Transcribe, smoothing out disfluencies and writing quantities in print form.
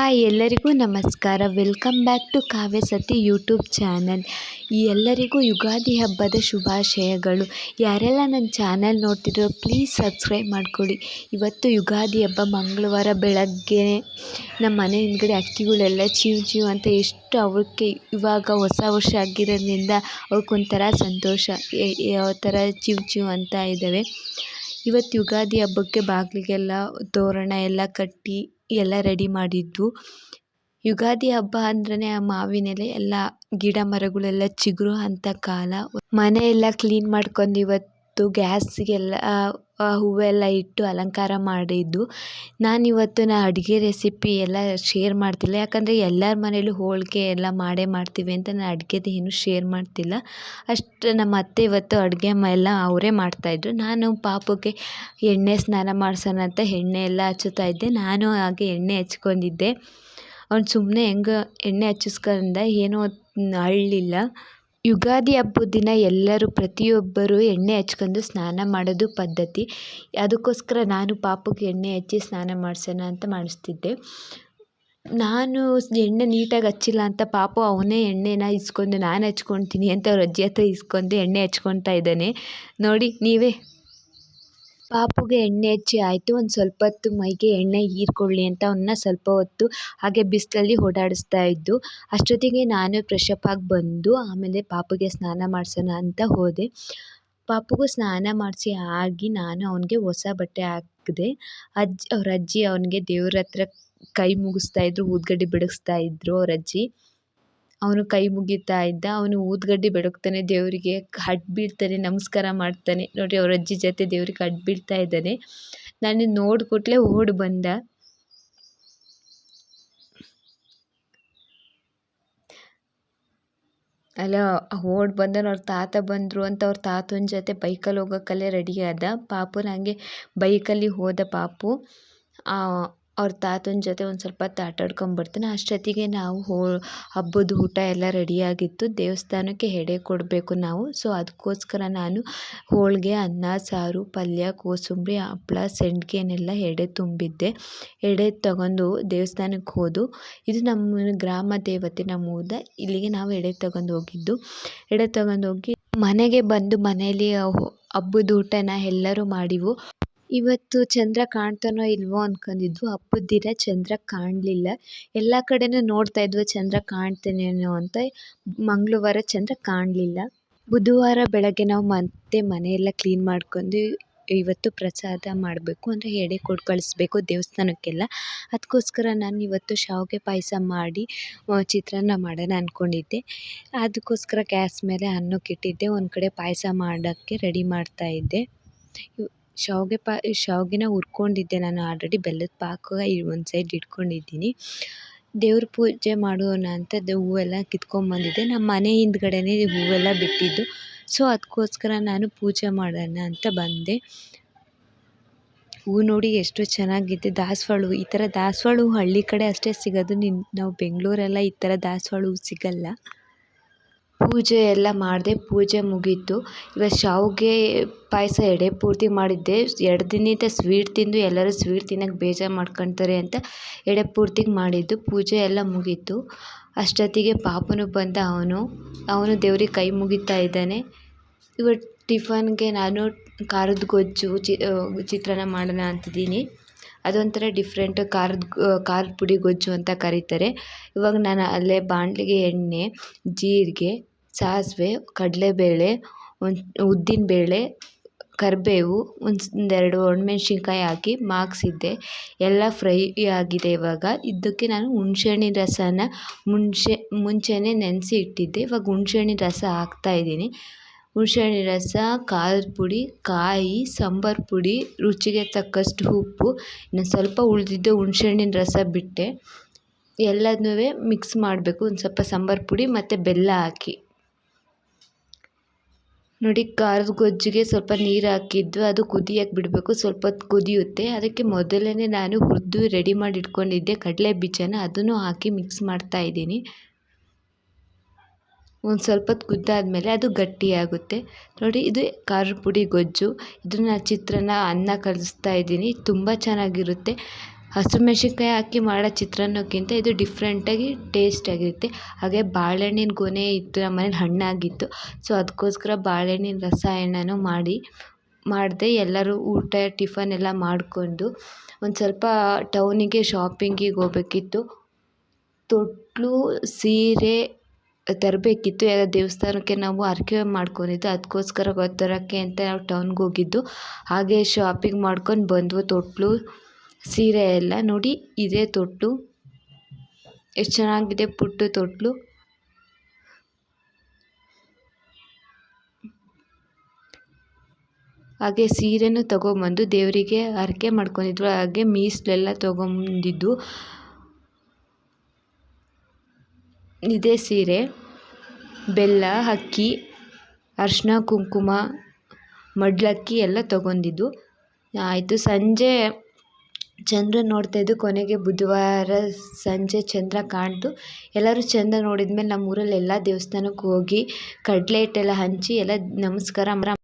Hi ಎಲ್ಲರಿಗೂ ನಮಸ್ಕಾರ. Welcome back to ಕಾವ್ಯ ಸತಿ ಯೂಟ್ಯೂಬ್ ಚಾನಲ್. ಎಲ್ಲರಿಗೂ ಯುಗಾದಿ ಹಬ್ಬದ ಶುಭಾಶಯಗಳು. ಯಾರೆಲ್ಲ ನನ್ನ ಚಾನಲ್ ನೋಡ್ತಿರೋ ಪ್ಲೀಸ್ ಸಬ್ಸ್ಕ್ರೈಬ್ ಮಾಡ್ಕೊಳ್ಳಿ. ಇವತ್ತು ಯುಗಾದಿ ಹಬ್ಬ ಮಂಗಳವಾರ ಬೆಳಗ್ಗೆ ನಮ್ಮ ಮನೆ ಹಿಂದ್ಗಡೆ ಹಕ್ಕಿಗಳೆಲ್ಲ ಚೀವ್ ಅಂತ ಎಷ್ಟು ಅವಕ್ಕೆ ಇವಾಗ ಹೊಸ ವರ್ಷ ಆಗಿರೋದ್ರಿಂದ ಅವಕ್ಕೊಂಥರ ಸಂತೋಷ, ಯಾವ ಥರ ಚೀವ್ ಅಂತ ಇದ್ದಾವೆ. ಇವತ್ತು ಯುಗಾದಿ ಹಬ್ಬಕ್ಕೆ ಬಾಗಿಲಿಗೆಲ್ಲ ತೋರಣ ಎಲ್ಲ ಕಟ್ಟಿ ಎಲ್ಲ ರೆಡಿ ಮಾಡಿದ್ವು. ಯುಗಾದಿ ಹಬ್ಬ ಅಂದ್ರೆ ಆ ಮಾವಿನೆಲೆ ಎಲ್ಲ ಗಿಡ ಮರಗಳೆಲ್ಲ ಚಿಗುರು ಅಂತ ಕಾಲ. ಮನೆ ಎಲ್ಲ ಕ್ಲೀನ್ ಮಾಡ್ಕೊಂಡು ಇವತ್ತು ಗ್ಯಾಸ್ಗೆಲ್ಲ ಹೂವೆಲ್ಲ ಇಟ್ಟು ಅಲಂಕಾರ ಮಾಡಿದ್ದು. ನಾನಿವತ್ತು ಅಡುಗೆ ರೆಸಿಪಿ ಎಲ್ಲ ಶೇರ್ ಮಾಡ್ತಿಲ್ಲ, ಯಾಕಂದರೆ ಎಲ್ಲರ ಮನೇಲೂ ಹೋಳಿಗೆ ಎಲ್ಲ ಮಾಡೇ ಮಾಡ್ತೀವಿ ಅಂತ ನಾನು ಅಡುಗೆದು ಏನೂ ಶೇರ್ ಮಾಡ್ತಿಲ್ಲ. ಅಷ್ಟು ನಮ್ಮ ಅತ್ತೆ ಇವತ್ತು ಅಡುಗೆ ಎಲ್ಲ ಅವರೇ ಮಾಡ್ತಾಯಿದ್ರು. ನಾನು ಪಾಪುಗೆ ಎಣ್ಣೆ ಸ್ನಾನ ಮಾಡಿಸೋಣ ಅಂತ ಎಣ್ಣೆ ಎಲ್ಲ ಹಚ್ಚುತ್ತಾ ಇದ್ದೆ. ನಾನು ಹಾಗೆ ಎಣ್ಣೆ ಹಚ್ಕೊಂಡಿದ್ದೆ. ಅವ್ನು ಸುಮ್ಮನೆ ಹೆಂಗೆ ಎಣ್ಣೆ ಹಚ್ಚಿಸ್ಕೊಂಡ ಏನೂ ಅಳ್ಳಿಲ್ಲ. ಯುಗಾದಿ ಹಬ್ಬದ ದಿನ ಎಲ್ಲರೂ ಪ್ರತಿಯೊಬ್ಬರು ಎಣ್ಣೆ ಹಚ್ಕೊಂಡು ಸ್ನಾನ ಮಾಡೋದು ಪದ್ಧತಿ. ಅದಕ್ಕೋಸ್ಕರ ನಾನು ಪಾಪುಗೆ ಎಣ್ಣೆ ಹಚ್ಚಿ ಸ್ನಾನ ಮಾಡಿಸೋಣ ಅಂತ ಮಾಡಿಸ್ತಿದ್ದೆ. ನಾನು ಎಣ್ಣೆ ನೀಟಾಗಿ ಹಚ್ಚಿಲ್ಲ ಅಂತ ಪಾಪು ಅವನೇ ಎಣ್ಣೆನ ಇಸ್ಕೊಂಡು ನಾನು ಹಚ್ಕೊಳ್ತೀನಿ ಅಂತ ಅವ್ರ ಅಜ್ಜಿ ಹತ್ರ ಇಸ್ಕೊಂಡು ಎಣ್ಣೆ ಹಚ್ಕೊಳ್ತಾ ಇದ್ದಾನೆ. ನೋಡಿ ನೀವೇ. ಪಾಪುಗೆ ಎಣ್ಣೆ ಹಚ್ಚಿ ಆಯಿತು. ಒಂದು ಸ್ವಲ್ಪ ಹೊತ್ತು ಮೈಗೆ ಎಣ್ಣೆ ಹೀರ್ಕೊಳ್ಳಿ ಅಂತ ಅವನ್ನ ಸ್ವಲ್ಪ ಹೊತ್ತು ಹಾಗೆ ಬಿಸಿಲಲ್ಲಿ ಓಡಾಡಿಸ್ತಾ ಇದ್ದು. ಅಷ್ಟೊತ್ತಿಗೆ ನಾನು ಫ್ರೆಶ್ ಅಪ್ ಆಗಿ ಬಂದು ಆಮೇಲೆ ಪಾಪುಗೆ ಸ್ನಾನ ಮಾಡಿಸೋಣ ಅಂತ ಹೋದೆ. ಪಾಪುಗೂ ಸ್ನಾನ ಮಾಡಿಸಿ ಆಗಿ ನಾನು ಅವನಿಗೆ ಹೊಸ ಬಟ್ಟೆ ಹಾಕಿದೆ. ಅವ್ರ ಅಜ್ಜಿ ಅವನಿಗೆ ದೇವ್ರ ಹತ್ರ ಕೈ ಮುಗಿಸ್ತಾ ಇದ್ರು, ಊದ್ಗಡ್ಡಿ ಬೆಳಗಿಸ್ತಾ ಇದ್ರು ಅವ್ರ ಅಜ್ಜಿ. ಅವನು ಕೈ ಮುಗಿತಾ ಇದ್ದ. ಅವನು ಊದ್ಗಡ್ಡಿ ಬೆಳಗ್ತಾನೆ, ದೇವರಿಗೆ ಅಡ್ಡ ಬೀಳ್ತಾನೆ, ನಮಸ್ಕಾರ ಮಾಡ್ತಾನೆ. ನೋಡಿ ಅವ್ರ ಅಜ್ಜಿ ಜೊತೆ ದೇವ್ರಿಗೆ ಅಡ್ಡ ಬೀಳ್ತಾ ಇದ್ದಾನೆ. ನಾನು ನೋಡ್ಕೊಟ್ಲೆ ಓಡಿ ಬಂದ. ಅಲ್ಲ ಓಡಿ ಬಂದನು. ಅವ್ರ ತಾತ ಬಂದರು ಅಂತ ಅವ್ರ ತಾತನ ಜೊತೆ ಬೈಕಲ್ಲಿ ಹೋಗೋಕ್ಕಲ್ಲೇ ರೆಡಿ ಆದ. ಪಾಪು ನನಗೆ ಬೈಕಲ್ಲಿ ಹೋದ ಪಾಪು. ಅವ್ರ ತಾತನ ಜೊತೆ ಒಂದು ಸ್ವಲ್ಪ ಹೊತ್ತು ಆಟಾಡ್ಕೊಂಬರ್ತಾನೆ. ಅಷ್ಟೊತ್ತಿಗೆ ನಾವು ಹಬ್ಬದ ಊಟ ಎಲ್ಲ ರೆಡಿಯಾಗಿತ್ತು. ದೇವಸ್ಥಾನಕ್ಕೆ ಎಡೆ ಕೊಡಬೇಕು ನಾವು. ಸೊ ಅದಕ್ಕೋಸ್ಕರ ನಾನು ಹೋಳಿಗೆ, ಅನ್ನ, ಸಾರು, ಪಲ್ಯ, ಕೋಸಂಬರಿ, ಹಪ್ಪಳ, ಸಂಡಿಗೆನೆಲ್ಲ ಎಡೆ ತುಂಬಿದ್ದೆ. ಎಡೆ ತಗೊಂಡು ದೇವಸ್ಥಾನಕ್ಕೆ ಹೋದು. ಇದು ನಮ್ಮ ಗ್ರಾಮ ದೇವತೆ ನಮ್ಮೂದ. ಇಲ್ಲಿಗೆ ನಾವು ಎಡೆ ತಗೊಂಡು ಹೋಗಿದ್ದು. ಎಡೆ ತಗೊಂಡೋಗಿ ಮನೆಗೆ ಬಂದು ಮನೆಯಲ್ಲಿ ಹಬ್ಬದ ಊಟನ ಎಲ್ಲರೂ ಮಾಡಿವು. ಇವತ್ತು ಚಂದ್ರ ಕಾಣ್ತಾನೋ ಇಲ್ವೋ ಅಂದ್ಕೊಂಡಿದ್ವು. ಹಬ್ಬದ ದಿನ ಚಂದ್ರ ಕಾಣಲಿಲ್ಲ. ಎಲ್ಲ ಕಡೆನೂ ನೋಡ್ತಾ ಇದ್ವು ಚಂದ್ರ ಕಾಣ್ತಾನೇನೋ ಅಂತ. ಮಂಗಳವಾರ ಚಂದ್ರ ಕಾಣಲಿಲ್ಲ. ಬುಧವಾರ ಬೆಳಗ್ಗೆ ನಾವು ಮತ್ತೆ ಮನೆಯೆಲ್ಲ ಕ್ಲೀನ್ ಮಾಡ್ಕೊಂಡು ಇವತ್ತು ಪ್ರಸಾದ ಮಾಡಬೇಕು, ಅಂದರೆ ಎಡೆ ಕೊಟ್ಟು ಕಳಿಸ್ಬೇಕು ದೇವಸ್ಥಾನಕ್ಕೆಲ್ಲ. ಅದಕ್ಕೋಸ್ಕರ ನಾನು ಇವತ್ತು ಶಾವಿಗೆ ಪಾಯಸ ಮಾಡಿ ಚಿತ್ರಾನ್ನ ಮಾಡೋಣ ಅಂದ್ಕೊಂಡಿದ್ದೆ. ಅದಕ್ಕೋಸ್ಕರ ಗ್ಯಾಸ್ ಮೇಲೆ ಅನ್ನಕ್ಕಿಟ್ಟಿದ್ದೆ. ಒಂದು ಕಡೆ ಪಾಯಸ ಮಾಡೋಕ್ಕೆ ರೆಡಿ ಮಾಡ್ತಾಯಿದ್ದೆ. ಶಾವಿಗೆನ ಹುರ್ಕೊಂಡಿದ್ದೆ ನಾನು ಆಲ್ರೆಡಿ. ಬೆಲ್ಲದ ಪಾಕ ಒಂದು ಸೈಡ್ ಇಟ್ಕೊಂಡಿದ್ದೀನಿ. ದೇವ್ರ ಪೂಜೆ ಮಾಡೋಣ ಅಂತ ಹೂವೆಲ್ಲ ಕಿತ್ಕೊಂಡ್ಬಂದಿದ್ದೆ. ನಮ್ಮ ಮನೆ ಹಿಂದ್ಗಡೆನೇ ಹೂವೆಲ್ಲ ಬಿಟ್ಟಿದ್ದು. ಸೊ ಅದಕ್ಕೋಸ್ಕರ ನಾನು ಪೂಜೆ ಮಾಡೋಣ ಅಂತ ಬಂದೆ. ಹೂವು ನೋಡಿ ಎಷ್ಟು ಚೆನ್ನಾಗಿದೆ. ದಾಸವಾಳ ಹೂವು. ಈ ಥರ ದಾಸವಾಳ ಹೂವು ಹಳ್ಳಿ ಕಡೆ ಅಷ್ಟೇ ಸಿಗೋದು. ನಾವು ಬೆಂಗಳೂರೆಲ್ಲ ಈ ಥರ ದಾಸವಾಳ ಹೂವು ಸಿಗಲ್ಲ. ಪೂಜೆ ಎಲ್ಲ ಮಾಡಿದೆ. ಪೂಜೆ ಮುಗೀತು. ಇವಾಗ ಶಾವಿಗೆ ಪಾಯಸ ಎಡೆ ಪೂರ್ತಿ ಮಾಡಿದ್ದೆ. 2 ದಿನದಿಂದ ಸ್ವೀಟ್ ತಿಂದು ಎಲ್ಲರೂ ಸ್ವೀಟ್ ತಿನ್ನೋಕ್ಕೆ ಬೇಜಾರು ಮಾಡ್ಕೊತಾರೆ ಅಂತ ಎಡೆ ಪೂರ್ತಿಗೆ ಮಾಡಿದ್ದು. ಪೂಜೆ ಎಲ್ಲ ಮುಗೀತು. ಅಷ್ಟೊತ್ತಿಗೆ ಪಾಪನು ಬಂದ. ಅವನು ದೇವ್ರಿಗೆ ಕೈ ಮುಗಿತಾ ಇದ್ದಾನೆ. ಇವತ್ತು ಟಿಫನ್ಗೆ ನಾನು ಖಾರದ ಗೊಜ್ಜು, ಚಿತ್ರಾನ್ನ ಮಾಡೋಣ ಅಂತಿದ್ದೀನಿ. ಅದೊಂಥರ ಡಿಫ್ರೆಂಟ್. ಖಾರದ ಪುಡಿ ಗೊಜ್ಜು ಅಂತ ಕರೀತಾರೆ. ಇವಾಗ ನಾನು ಅಲ್ಲೇ ಬಾಣಲಿಗೆ ಎಣ್ಣೆ, ಜೀರಿಗೆ, ಸಾಸಿವೆ, ಕಡಲೆಬೇಳೆ, ಉದ್ದಿನಬೇಳೆ, ಕರಿಬೇವು, 1-2 ಒಣಮೆಣ್ಸಿನ್ಕಾಯಿ ಹಾಕಿ ಮಾಗಿಸಿದ್ದೆ. ಎಲ್ಲ ಫ್ರೈ ಆಗಿದೆ. ಇವಾಗ ಇದಕ್ಕೆ ನಾನು ಹುಣಸೆಹಣ್ಣಿನ ರಸನ ಮುಂಚೆನೇ ನೆನೆಸಿ ಇಟ್ಟಿದ್ದೆ. ಇವಾಗ ಹುಣಸೆಹಣ್ಣಿನ ರಸ ಹಾಕ್ತಾಯಿದ್ದೀನಿ. ಹುಣಸೆಹಣ್ಣಿನ ರಸ, ಖಾರದ ಪುಡಿ, ಕಾಯಿ, ಸಾಂಬಾರು ಪುಡಿ, ರುಚಿಗೆ ತಕ್ಕಷ್ಟು ಉಪ್ಪು, ಇನ್ನು ಸ್ವಲ್ಪ ಉಳಿದಿದ್ದು ಹುಣಸೆಹಣ್ಣಿನ ರಸ ಬಿಟ್ಟೆ. ಎಲ್ಲದನ್ನೂ ಮಿಕ್ಸ್ ಮಾಡಬೇಕು. ಒಂದು ಸ್ವಲ್ಪ ಸಾಂಬಾರು ಪುಡಿ ಮತ್ತು ಬೆಲ್ಲ ಹಾಕಿ. ನೋಡಿ ಖಾರದ ಗೊಜ್ಜಿಗೆ ಸ್ವಲ್ಪ ನೀರು ಹಾಕಿದ್ದು. ಅದು ಕುದಿಯೋಕ್ಕೆ ಬಿಡಬೇಕು. ಸ್ವಲ್ಪ ಹೊತ್ತು ಕುದಿಯುತ್ತೆ. ಅದಕ್ಕೆ ಮೊದಲೇ ನಾನು ಹುರಿದು ರೆಡಿ ಮಾಡಿ ಇಟ್ಕೊಂಡಿದ್ದೆ ಕಡಲೆ ಬೀಜನ, ಅದನ್ನು ಹಾಕಿ ಮಿಕ್ಸ್ ಮಾಡ್ತಾಯಿದ್ದೀನಿ. ಒಂದು ಸ್ವಲ್ಪ ಹೊತ್ತು ಕುದ್ದಾದಮೇಲೆ ಅದು ಗಟ್ಟಿಯಾಗುತ್ತೆ. ನೋಡಿ ಇದು ಖಾರದ ಪುಡಿ ಗೊಜ್ಜು. ಇದನ್ನು ಚಿತ್ರಾನ್ನ ಅನ್ನ ಕಲಿಸ್ತಾ ಇದ್ದೀನಿ. ತುಂಬ ಚೆನ್ನಾಗಿರುತ್ತೆ. ಹಸಿಮೆಣ್ಸಿನ್ಕಾಯಿ ಹಾಕಿ ಮಾಡೋ ಚಿತ್ರಾನ್ನಕ್ಕಿಂತ ಇದು ಡಿಫ್ರೆಂಟಾಗಿ ಟೇಸ್ಟಾಗಿರುತ್ತೆ. ಹಾಗೆ ಬಾಳೆಹಣ್ಣಿನ ಗೊನೆ ಇತ್ತು, ನಮ್ಮ ಮನೇಲಿ ಹಣ್ಣಾಗಿತ್ತು. ಸೊ ಅದಕ್ಕೋಸ್ಕರ ಬಾಳೆಹಣ್ಣಿನ ರಸಾಯನನೂ ಮಾಡಿದೆ. ಎಲ್ಲರೂ ಊಟ ಟಿಫನ್ ಎಲ್ಲ ಮಾಡಿಕೊಂಡು ಒಂದು ಸ್ವಲ್ಪ ಟೌನಿಗೆ ಶಾಪಿಂಗಿಗೆ ಹೋಗ್ಬೇಕಿತ್ತು. ತೊಟ್ಲು ಸೀರೆ ತರಬೇಕಿತ್ತು. ದೇವಸ್ಥಾನಕ್ಕೆ ನಾವು ಹರಕೆ ಮಾಡ್ಕೊಂಡಿದ್ದು, ಅದಕ್ಕೋಸ್ಕರ ತರೋಕ್ಕೆ ಅಂತ ನಾವು ಟೌನ್ಗೆ ಹೋಗಿದ್ದು. ಹಾಗೆ ಶಾಪಿಂಗ್ ಮಾಡ್ಕೊಂಡು ಬಂದ್ವು. ತೊಟ್ಲು ಸೀರೆ ಎಲ್ಲ ನೋಡಿ, ಇದೇ ತೊಟ್ಲು, ಎಷ್ಟು ಚೆನ್ನಾಗಿದೆ ಪುಟ್ಟ ತೊಟ್ಲು. ಹಾಗೆ ಸೀರೆನೂ ತೊಗೊಂಬಂದು ದೇವರಿಗೆ ಹರಕೆ ಮಾಡ್ಕೊಂಡಿದ್ವು. ಹಾಗೆ ಮೀಸಲೆಲ್ಲ ತೊಗೊಂಬಂದಿದ್ದು. ಇದೇ ಸೀರೆ, ಬೆಲ್ಲ, ಅಕ್ಕಿ, ಅರಿಶಿನ, ಕುಂಕುಮ, ಮಡ್ಲಕ್ಕಿ ಎಲ್ಲ ತೊಗೊಂಡಿದ್ದು. ಆಯಿತು. ಸಂಜೆ ಚಂದ್ರ ನೋಡ್ತಾಯಿದ್ದು. ಕೊನೆಗೆ ಬುಧವಾರ ಸಂಜೆ ಚಂದ್ರ ಕಾಣ್ತು. ಎಲ್ಲರೂ ಚಂದ್ರ ನೋಡಿದ್ಮೇಲೆ ನಮ್ಮೂರಲ್ಲಿ ಎಲ್ಲ ದೇವಸ್ಥಾನಕ್ಕೆ ಹೋಗಿ ಕಡಲೆ ಹಿಟ್ಟೆಲ್ಲ ಹಂಚಿ ಎಲ್ಲ ನಮಸ್ಕಾರ